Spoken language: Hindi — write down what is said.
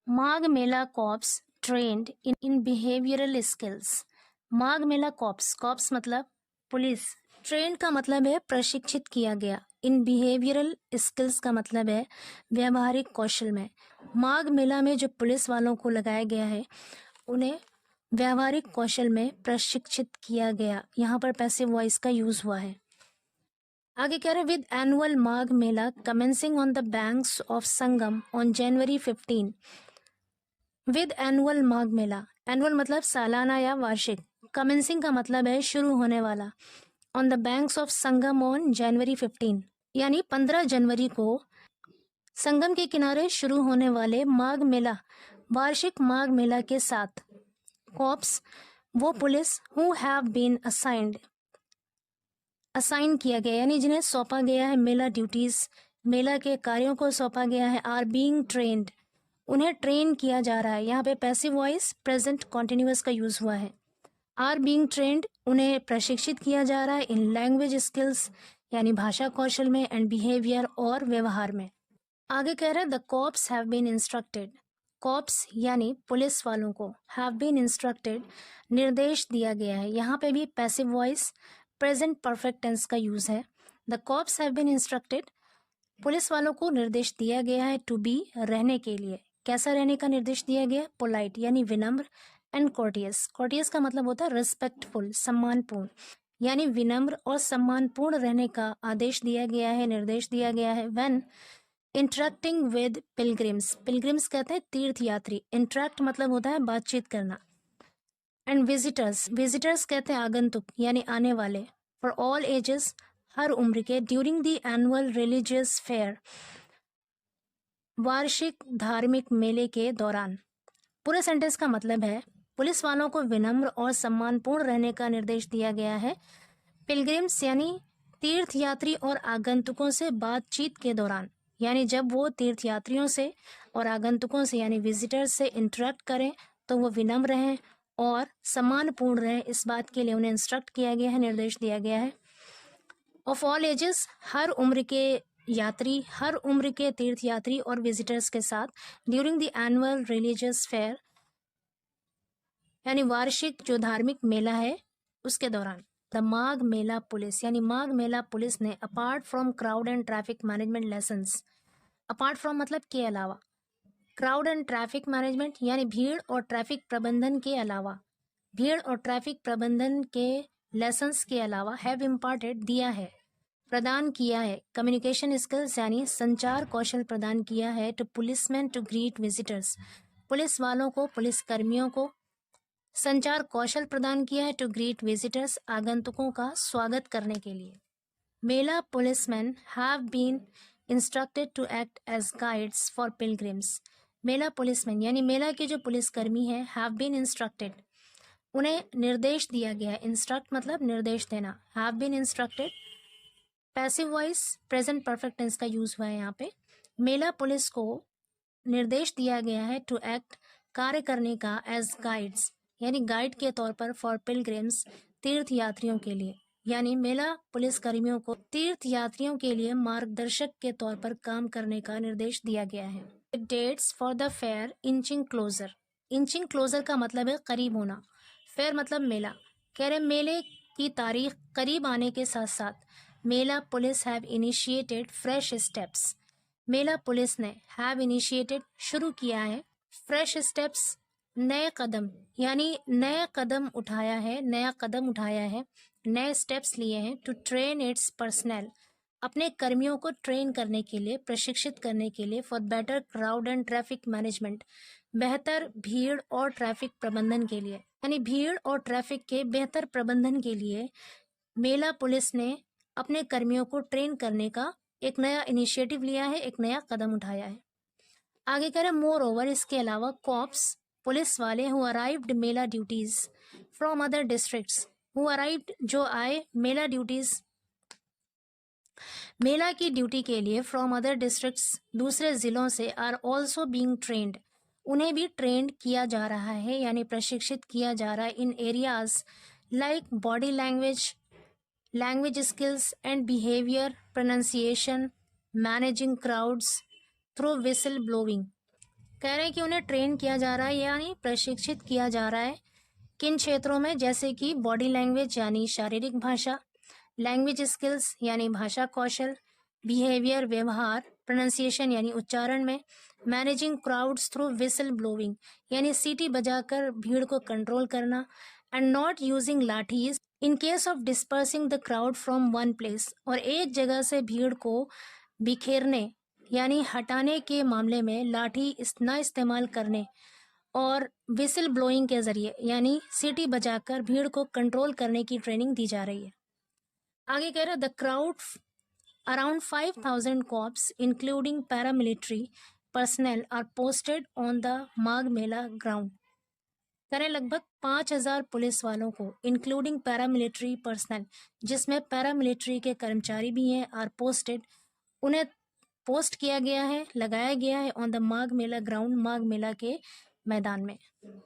माघ मेला कॉप्स ट्रेंड इन behavioural skills. Magh Mela cops मतलब पुलिस। ट्रेंड का मतलब है प्रशिक्षित किया गया। इन बिहेवियरल स्किल्स का मतलब है व्यवहारिक कौशल में। माघ मेला में जो पुलिस वालों को लगाया गया है उन्हें व्यवहारिक कौशल में प्रशिक्षित किया गया। यहाँ पर पैसिव वॉइस का यूज हुआ है। आगे कह रहे with annual Magh Mela commencing on the banks of Sangam on January 15। With annual Magh Mela, annual मतलब सालाना या वार्षिक। कमेंसिंग का मतलब है शुरू होने वाला। On the banks of Sangam on January 15 यानी 15 जनवरी को संगम के किनारे शुरू होने वाले माघ मेला, वार्षिक माघ मेला के साथ कॉप्स वो police who have been assign किया गया यानी जिन्हें सौंपा गया है मेला ड्यूटीज, मेला के कार्यों को सौंपा गया है। आर बीइंग ट्रेन्ड, उन्हें ट्रेन किया जा रहा है। यहाँ पे पैसिव वॉइस प्रेजेंट कॉन्टिन्यूअस का यूज हुआ है। आर बीइंग ट्रेन्ड, उन्हें प्रशिक्षित किया जा रहा है। इन लैंग्वेज स्किल्स यानी भाषा कौशल में, एंड बिहेवियर और व्यवहार में। आगे कह रहे हैं the cops have been instructed. Cops यानी पुलिस वालों को हैव बीन इंस्ट्रक्टेड निर्देश दिया गया है। यहाँ पे भी passive voice present perfect tense का यूज है। The cops have been instructed, police वालों को निर्देश दिया गया है टू बी, रहने के लिए। कैसा रहने का निर्देश दिया गया? पोलाइट यानी विनम्र, एंड कोर्टियस। कोर्टियस का मतलब होता है रिस्पेक्टफुल, सम्मानपूर्ण। यानी विनम्र और सम्मानपूर्ण रहने का आदेश दिया गया है, निर्देश दिया गया है। When interacting with pilgrims, pilgrims कहते हैं तीर्थयात्री। इंटरेक्ट मतलब होता है बातचीत करना। एंड विजिटर्स, विजिटर्स कहते हैं आगंतुक यानी आने वाले। फॉर ऑल एजेस, हर उम्र के। During the annual religious fair, वार्षिक धार्मिक मेले के दौरान। पूरे सेंटेंस का मतलब है पुलिस वालों को विनम्र और सम्मानपूर्ण रहने का निर्देश दिया गया है पिलग्रिम्स यानी तीर्थयात्री और आगंतुकों से बातचीत के दौरान। यानी जब वो तीर्थयात्रियों से और आगंतुकों से यानी विजिटर्स से इंटरेक्ट करें तो वो विनम्र रहें और सम्मानपूर्ण रहें, इस बात के लिए उन्हें इंस्ट्रक्ट किया गया है, निर्देश दिया गया है। ऑफ ऑल एजेस, हर उम्र के यात्री, हर उम्र के तीर्थयात्री और विजिटर्स के साथ। During the annual religious fair यानी वार्षिक जो धार्मिक मेला है उसके दौरान। द माघ मेला पुलिस यानी माघ मेला पुलिस ने apart from crowd and traffic management lessons, apart from मतलब के अलावा, क्राउड एंड ट्रैफिक मैनेजमेंट यानी भीड़ और ट्रैफिक प्रबंधन के अलावा, भीड़ और ट्रैफिक प्रबंधन के लेसन्स के अलावा, हैव इम्पार्टेड दिया है, प्रदान किया है, कम्युनिकेशन स्किल्स यानी संचार कौशल प्रदान किया है to policeman to greet visitors, police वालों को, पुलिस कर्मियों को संचार कौशल प्रदान किया है टू ग्रीट विजिटर्स, आगंतुकों का स्वागत करने के लिए। Mela policeman have been instructed to act as guides for pilgrims, mela policeman यानी मेला के जो पुलिसकर्मी हैं हैव बीन इंस्ट्रक्टेड, उन्हें निर्देश दिया गया है। इंस्ट्रक्ट मतलब निर्देश देना। Have been instructed passive voice present perfect tense का यूज हुआ है यहाँ पे। मेला पुलिस को निर्देश दिया गया है टू एक्ट, कार्य करने का, एज गाइड्स यानी गाइड के तौर पर, फॉर पिलग्रिम्स तीर्थ यात्रियों के लिए। यानी मेला पुलिस कर्मियों को तीर्थ यात्रियों के लिए मार्गदर्शक के तौर पर काम करने का निर्देश दिया गया है। Dates for the fair inching closer, inching closer का मतलब है करीब होना, फेयर मतलब मेला। कह रहे मेले की तारीख करीब आने के साथ साथ मेला police have initiated fresh steps, मेला पुलिस ने हैव इनिशिएटेड शुरू किया है, फ्रेश स्टेप्स नए कदम यानी नए कदम उठाया है, नया कदम उठाया है, नए स्टेप्स लिए हैं। टू ट्रेन इट्स पर्सनल, अपने कर्मियों को ट्रेन करने के लिए, प्रशिक्षित करने के लिए। For better crowd and traffic management, बेहतर भीड़ और ट्रैफिक प्रबंधन के लिए। यानी भीड़ और ट्रैफिक के बेहतर प्रबंधन के लिए मेला पुलिस ने अपने कर्मियों को ट्रेन करने का एक नया इनिशिएटिव लिया है, एक नया कदम उठाया है। आगे कह रहे मोर ओवर, इसके अलावा कॉप्स पुलिस वाले who arrived Mela duties from other districts, who arrived जो आए मेला ड्यूटीज, मेला की ड्यूटी के लिए, फ्रॉम अदर डिस्ट्रिक्ट्स दूसरे जिलों से, आर ऑल्सो बीइंग ट्रेंड उन्हें भी ट्रेंड किया जा रहा है यानी प्रशिक्षित किया जा रहा है। In areas like body language, language skills and behaviour, pronunciation, managing crowds through whistle blowing, कह रहे हैं कि उन्हें ट्रेन किया जा रहा है यानी प्रशिक्षित किया जा रहा है किन क्षेत्रों में, जैसे कि बॉडी लैंग्वेज यानी शारीरिक भाषा, लैंग्वेज स्किल्स यानी भाषा कौशल, बिहेवियर व्यवहार, प्रोनाउंसिएशन यानी उच्चारण में, managing crowds through whistle blowing यानी सीटी बजाकर भीड़ को कंट्रोल करना, and not using lathis in case of dispersing the crowd from one place, और एक जगह से भीड़ को बिखेरने यानी हटाने के मामले में लाठी न इस्तेमाल करने, और विसल ब्लोइंग के जरिए यानी सीटी बजाकर भीड़ को कंट्रोल करने की ट्रेनिंग दी जा रही है। आगे कह रहे हैं the crowd around 5,000 cops including paramilitary personnel are posted on the Magh Mela ground. करें लगभग 5,000 पुलिस वालों को इंक्लूडिंग पैरामिलिट्री पर्सनल, जिसमें पैरामिलिट्री के कर्मचारी भी हैं, आर पोस्टेड, उन्हें पोस्ट किया गया है, लगाया गया है on the Magh Mela ground, Magh Mela के मैदान में।